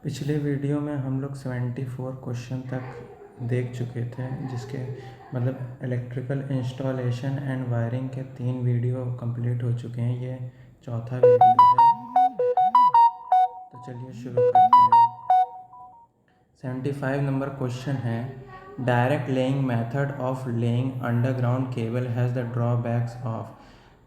पिछले वीडियो में हम लोग 74 क्वेश्चन तक देख चुके थे, जिसके मतलब इलेक्ट्रिकल इंस्टॉलेशन एंड वायरिंग के 3 वीडियो कंप्लीट हो चुके हैं। ये चौथा वीडियो है, तो चलिए शुरू करते हैं। 75 नंबर क्वेश्चन है, direct laying method of laying underground cable has the drawbacks of.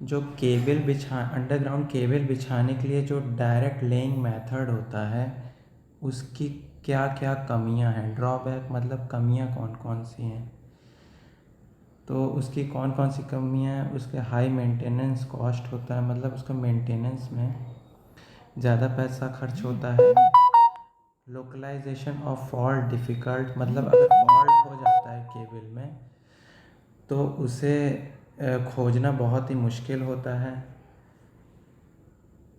जो अंडरग्राउंड केबल बिछाने के लिए जो डायरेक्ट लेइंग मेथड होता है, उसकी क्या क्या कमियां हैं। ड्रॉबैक मतलब कमियां कौन कौन सी हैं। तो उसकी कौन कौन सी कमियां हैं। उसके हाई मेंटेनेंस कॉस्ट होता है, मतलब उसका मेंटेनेंस में ज़्यादा पैसा खर्च होता है। लोकलाइजेशन ऑफ फॉल्ट डिफ़िकल्ट, मतलब अगर फॉल्ट हो जाता है केबल में तो उसे खोजना बहुत ही मुश्किल होता है।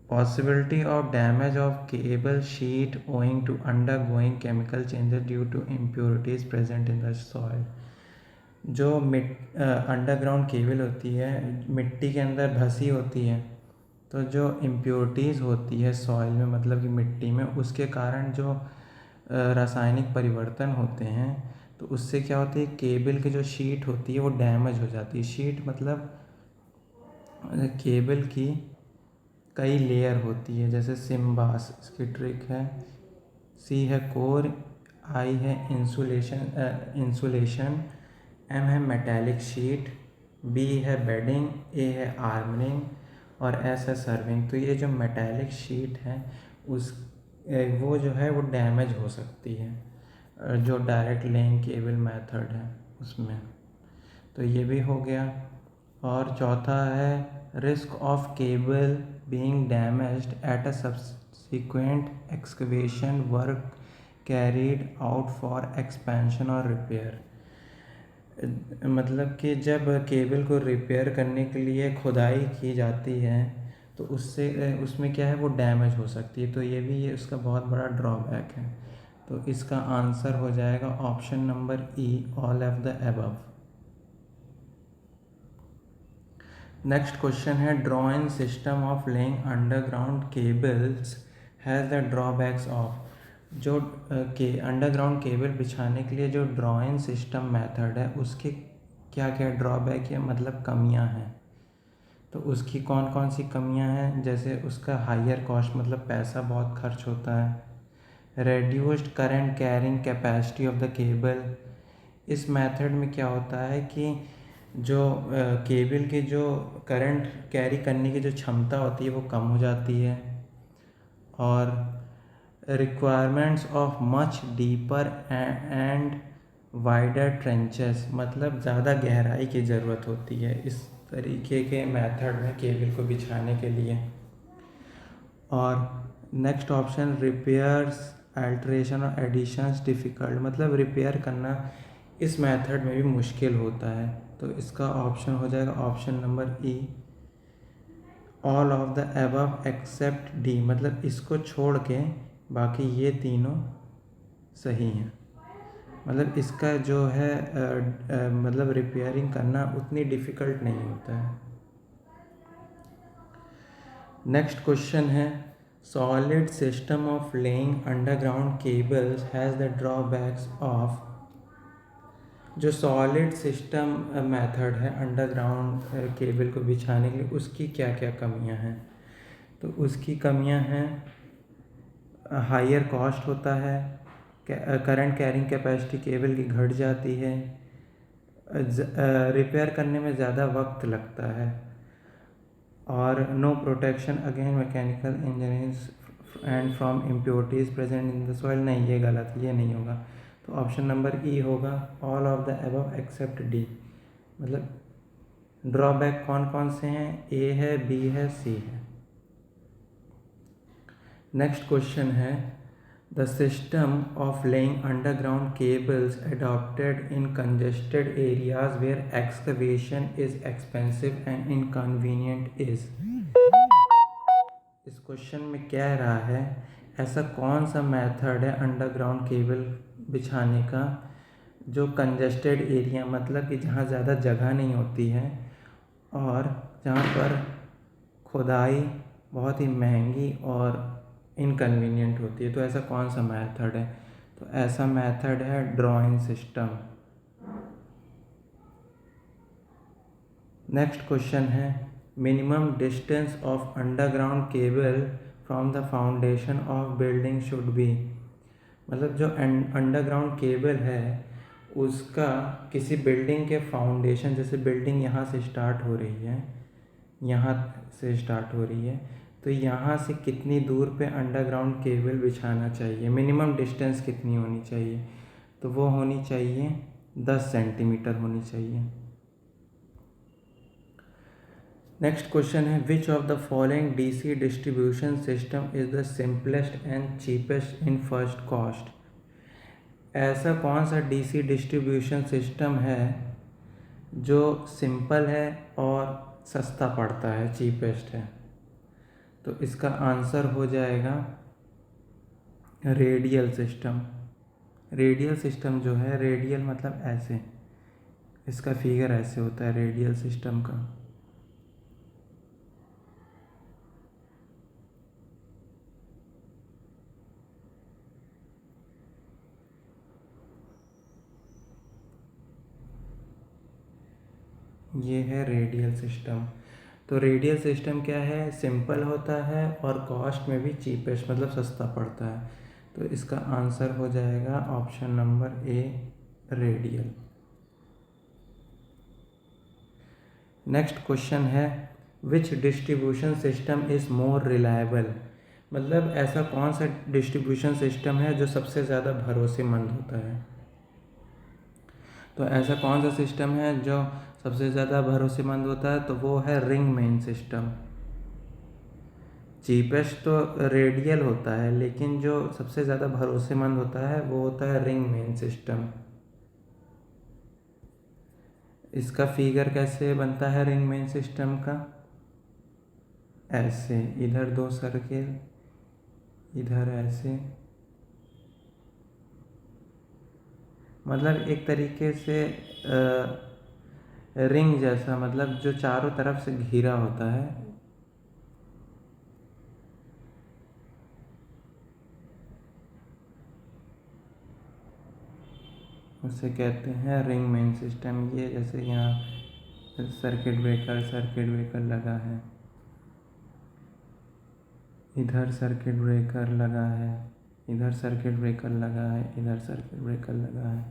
Possibility of damage of cable sheet owing to undergoing chemical changes due to impurities present in the soil। जो अंडरग्राउंड केबल होती है, मिट्टी के अंदर धंसी होती है, तो जो इम्प्योरिटीज़ होती है सॉइल में, मतलब कि मिट्टी में, उसके कारण जो रासायनिक परिवर्तन होते हैं, तो उससे क्या होती है, केबल की जो शीट होती है वो डैमेज हो जाती है। शीट मतलब केबल की कई लेयर होती है, जैसे सिम्बास इसकी ट्रिक है। सी है कोर, आई है इंसुलेशन, एम है मेटेलिक शीट, बी है बेडिंग, ए है आर्मरिंग और एस है सर्विंग। तो ये जो मेटेलिक शीट है उस वो जो है वो डैमेज हो सकती है जो डायरेक्ट लेइंग केबल मेथड है उसमें। तो ये भी हो गया। और चौथा है risk of cable being damaged at a subsequent excavation work carried out for expansion और रिपेयर। मतलब कि जब केबल को रिपेयर करने के लिए खुदाई की जाती है तो उससे उसमें क्या है, वो डैमेज हो सकती है। तो ये भी ये उसका बहुत बड़ा ड्रॉबैक है। तो इसका आंसर हो जाएगा option number E, all of the above. Next question है, drawing system of laying underground cables has the drawbacks of. जो अंडरग्राउंड केबल बिछाने के लिए जो ड्रॉइंग सिस्टम मेथड है, उसके क्या क्या ड्रॉबैक है, मतलब कमियां हैं। तो उसकी कौन कौन सी कमियां हैं, जैसे उसका हायर कॉस्ट, मतलब पैसा बहुत खर्च होता है। Reduced current carrying capacity of the cable. इस मेथड में क्या होता है कि जो केबल की जो करंट कैरी करने की जो क्षमता होती है वो कम हो जाती है। और requirements of much deeper and wider trenches, मतलब ज़्यादा गहराई की ज़रूरत होती है इस तरीके के मेथड में केबल को बिछाने के लिए। और नेक्स्ट ऑप्शन, रिपेयर्स अल्ट्रेशन और एडिशंस डिफ़िकल्ट, मतलब रिपेयर करना इस मेथड में भी मुश्किल होता है। तो इसका ऑप्शन हो जाएगा option number E, all of the above accept D, मतलब इसको छोड़ के बाकी ये तीनों सही हैं। मतलब इसका जो है मतलब रिपेयरिंग करना उतनी डिफ़िकल्ट नहीं होता है। नेक्स्ट क्वेश्चन है, solid system of laying underground cables has the drawbacks of. जो सॉलिड सिस्टम मेथड है अंडरग्राउंड केबल को बिछाने के लिए, उसकी क्या क्या कमियां हैं। तो उसकी कमियां हैं, हायर कॉस्ट होता है, करंट कैरिंग कैपेसिटी केबल की घट जाती है, रिपेयर करने में ज़्यादा वक्त लगता है, और no protection against mechanical engineering and from impurities present in the soil. नहीं, ये गलत, ये नहीं होगा। तो ऑप्शन नंबर ई होगा, all of the above accept D. मतलब ड्रॉबैक कौन कौन से हैं, ए है, बी है, सी है। नेक्स्ट क्वेश्चन है, the system of laying underground cables adopted in congested areas where excavation is expensive and inconvenient is. इस क्वेश्चन में कह रहा है, ऐसा कौन सा मेथड है अंडरग्राउंड केबल बिछाने का जो कंजेस्टेड एरिया, मतलब कि जहाँ ज़्यादा जगह नहीं होती है और जहाँ पर खुदाई बहुत ही महंगी और इनकन्वीनियंट होती है। तो ऐसा कौन सा मेथड है? तो ऐसा मेथड है ड्रॉइंग सिस्टम। नेक्स्ट क्वेश्चन है minimum distance of underground cable from the foundation of building should be. मतलब जो अंडरग्राउंड केबल है उसका किसी बिल्डिंग के फाउंडेशन, जैसे बिल्डिंग यहाँ से स्टार्ट हो रही है, यहाँ से स्टार्ट हो रही है, तो यहाँ से कितनी दूर पे अंडरग्राउंड केबल बिछाना चाहिए, मिनिमम डिस्टेंस कितनी होनी चाहिए? तो वो होनी चाहिए 10 सेंटीमीटर होनी चाहिए। नेक्स्ट क्वेश्चन है which of the following DC distribution system is the simplest and cheapest in first cost. ऐसा कौन सा डीसी डिस्ट्रीब्यूशन सिस्टम है जो सिंपल है और सस्ता पड़ता है, चीपेस्ट है? तो इसका आंसर हो जाएगा रेडियल सिस्टम। रेडियल सिस्टम जो है, रेडियल मतलब ऐसे, इसका फिगर ऐसे होता है रेडियल सिस्टम का। ये है रेडियल सिस्टम। तो रेडियल सिस्टम क्या है, सिंपल होता है और कॉस्ट में भी चीपेस्ट, मतलब सस्ता पड़ता है। तो इसका आंसर हो जाएगा option number A, radial. Next question है which distribution system is more reliable. मतलब ऐसा कौन सा डिस्ट्रीब्यूशन सिस्टम है जो सबसे ज़्यादा भरोसेमंद होता है? तो ऐसा कौन सा सिस्टम है जो सबसे ज़्यादा भरोसेमंद होता है? तो वो है रिंग मेन सिस्टम। चीपेस्ट तो रेडियल होता है, लेकिन जो सबसे ज़्यादा भरोसेमंद होता है वो होता है रिंग मेन सिस्टम। इसका फिगर कैसे बनता है रिंग मेन सिस्टम का? ऐसे, इधर 2 सर्किल, इधर ऐसे, मतलब एक तरीके से रिंग जैसा, मतलब जो चारों तरफ से घिरा होता है। उसे कहते हैं रिंग मेन सिस्टम। ये जैसे यहाँ सर्किट ब्रेकर लगा है, इधर सर्किट ब्रेकर लगा है, इधर सर्किट ब्रेकर लगा है, इधर सर्किट ब्रेकर लगा है,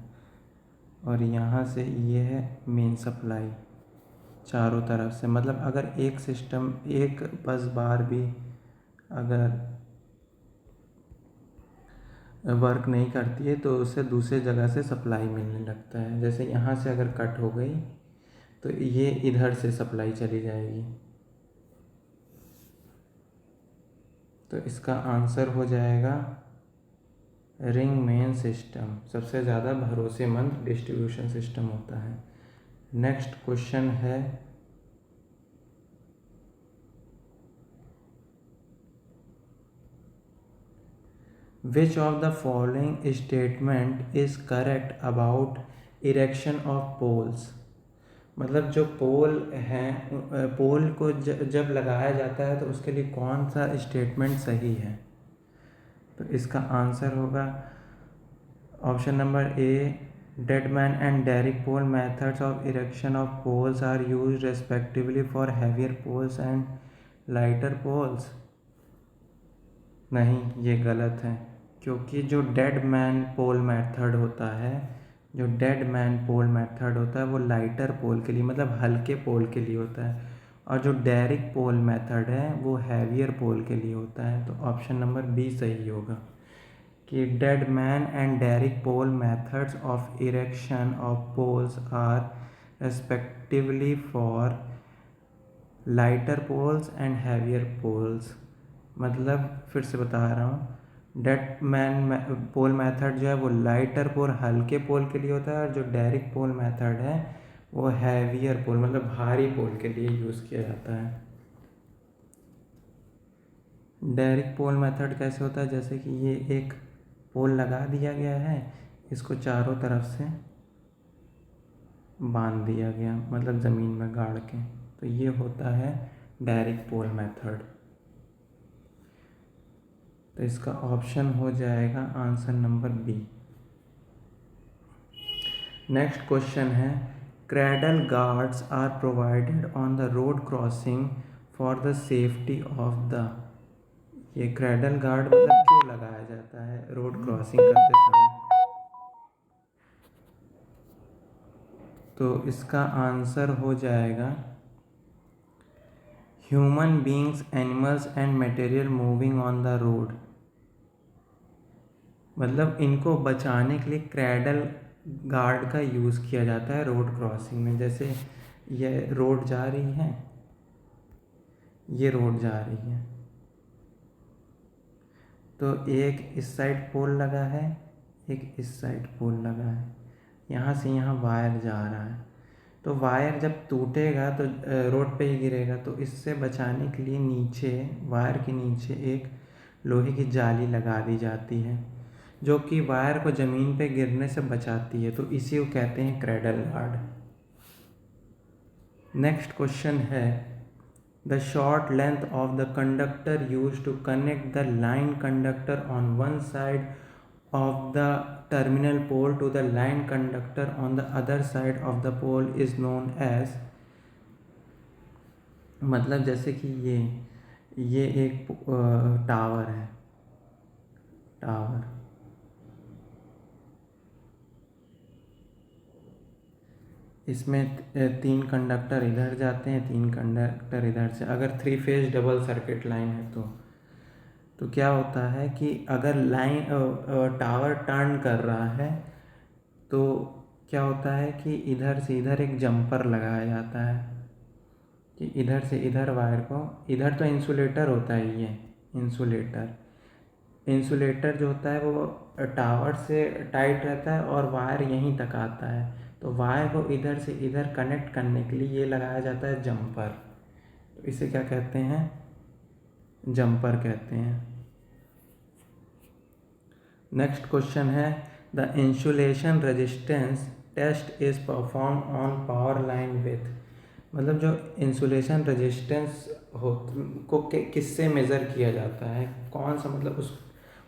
और यहाँ से ये है मेन सप्लाई चारों तरफ से। मतलब अगर एक सिस्टम, एक बस बार भी अगर वर्क नहीं करती है तो उसे दूसरे जगह से सप्लाई मिलने लगता है। जैसे यहाँ से अगर कट हो गई तो ये इधर से सप्लाई चली जाएगी। तो इसका आंसर हो जाएगा रिंग मेन सिस्टम, सबसे ज़्यादा भरोसेमंद डिस्ट्रीब्यूशन सिस्टम होता है। नेक्स्ट क्वेश्चन है which of the following statement is correct about erection of poles. मतलब जो पोल हैं, पोल को जब लगाया जाता है तो उसके लिए कौन सा स्टेटमेंट सही है? तो इसका आंसर होगा option number A, deadman and derrick pole methods of erection of poles are used respectively for heavier poles and lighter poles. नहीं, ये गलत है, क्योंकि जो डेड मैन पोल मेथड होता है, जो डेड मैन पोल मेथड होता है वो लाइटर पोल के लिए, मतलब हल्के पोल के लिए होता है, और जो डेरिक पोल मेथड है वो हैवियर पोल के लिए होता है। तो ऑप्शन नंबर बी सही होगा कि dead man and derrick pole methods of erection of poles are respectively for lighter poles and heavier poles. मतलब फिर से बता रहा हूँ, डेड मैन पोल मेथड जो है वो लाइटर पोल, हल्के पोल के लिए होता है, और जो डेरिक पोल मेथड है वो हैवियर पोल, मतलब भारी पोल के लिए यूज़ किया जाता है। डेरिक पोल मेथड कैसे होता है, जैसे कि ये एक पोल लगा दिया गया है, इसको चारों तरफ से बांध दिया गया, मतलब ज़मीन में गाड़ के, तो ये होता है डेरिक पोल मेथड। तो इसका ऑप्शन हो जाएगा answer number B. Next question है cradle guards are provided on the road crossing for the safety of the. ये क्रैडल गार्ड मतलब क्यों लगाया जाता है रोड क्रॉसिंग करते समय? तो इसका आंसर हो जाएगा human beings, animals and material moving on the road. मतलब इनको बचाने के लिए क्रैडल गार्ड का यूज़ किया जाता है रोड क्रॉसिंग में। जैसे ये रोड जा रही है, ये रोड जा रही है, तो एक इस साइड पोल लगा है, एक इस साइड पोल लगा है, यहाँ से यहाँ वायर जा रहा है। तो वायर जब टूटेगा तो रोड पे ही गिरेगा। तो इससे बचाने के लिए नीचे, वायर के नीचे एक लोहे की जाली लगा दी जाती है जो कि वायर को ज़मीन पे गिरने से बचाती है। तो इसी को कहते हैं क्रैडल गार्ड। नेक्स्ट क्वेश्चन है the short length of the conductor use to connect the line conductor on one side of the terminal pole to the line conductor on the other side of the pole is known as। मतलब जैसे कि ये एक tower है, tower, इसमें 3 conductor इधर जाते हैं, 3 कंडक्टर इधर से। अगर 3 फेज डबल सर्किट लाइन है तो क्या होता है कि अगर लाइन टावर टर्न कर रहा है तो क्या होता है कि इधर से इधर एक जंपर लगाया जाता है कि इधर से इधर वायर को, इधर तो इंसुलेटर होता है, ये इंसुलेटर जो होता है वो टावर से टाइट रहता है और वायर यहीं तक आता है। तो वायर को इधर से इधर कनेक्ट करने के लिए ये लगाया जाता है जंपर। तो इसे क्या कहते हैं? जंपर कहते हैं। नेक्स्ट क्वेश्चन है the insulation resistance test is perform on power line with. मतलब जो इंसुलेशन रेजिस्टेंस को किससे मेज़र किया जाता है, कौन सा, मतलब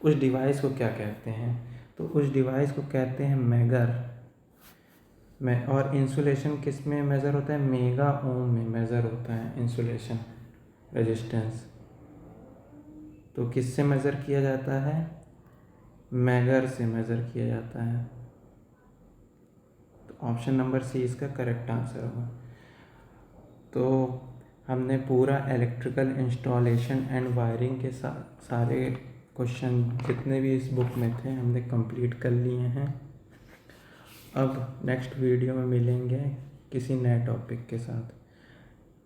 उस डिवाइस को क्या कहते हैं? तो उस डिवाइस को कहते हैं मैगर में। और इंसुलेशन किस में मेज़र होता है? मेगा ओम में मेज़र होता है इंसुलेशन रेजिस्टेंस। तो किससे मेज़र किया जाता है? मैगर से मेज़र किया जाता है। तो ऑप्शन नंबर सी इसका करेक्ट आंसर होगा। तो हमने पूरा इलेक्ट्रिकल इंस्टॉलेशन एंड वायरिंग के सारे क्वेश्चन जितने भी इस बुक में थे हमने कंप्लीट कर लिए हैं। अब नेक्स्ट वीडियो में मिलेंगे किसी नए टॉपिक के साथ।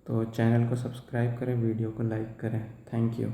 तो चैनल को सब्सक्राइब करें, वीडियो को लाइक करें। Thank you.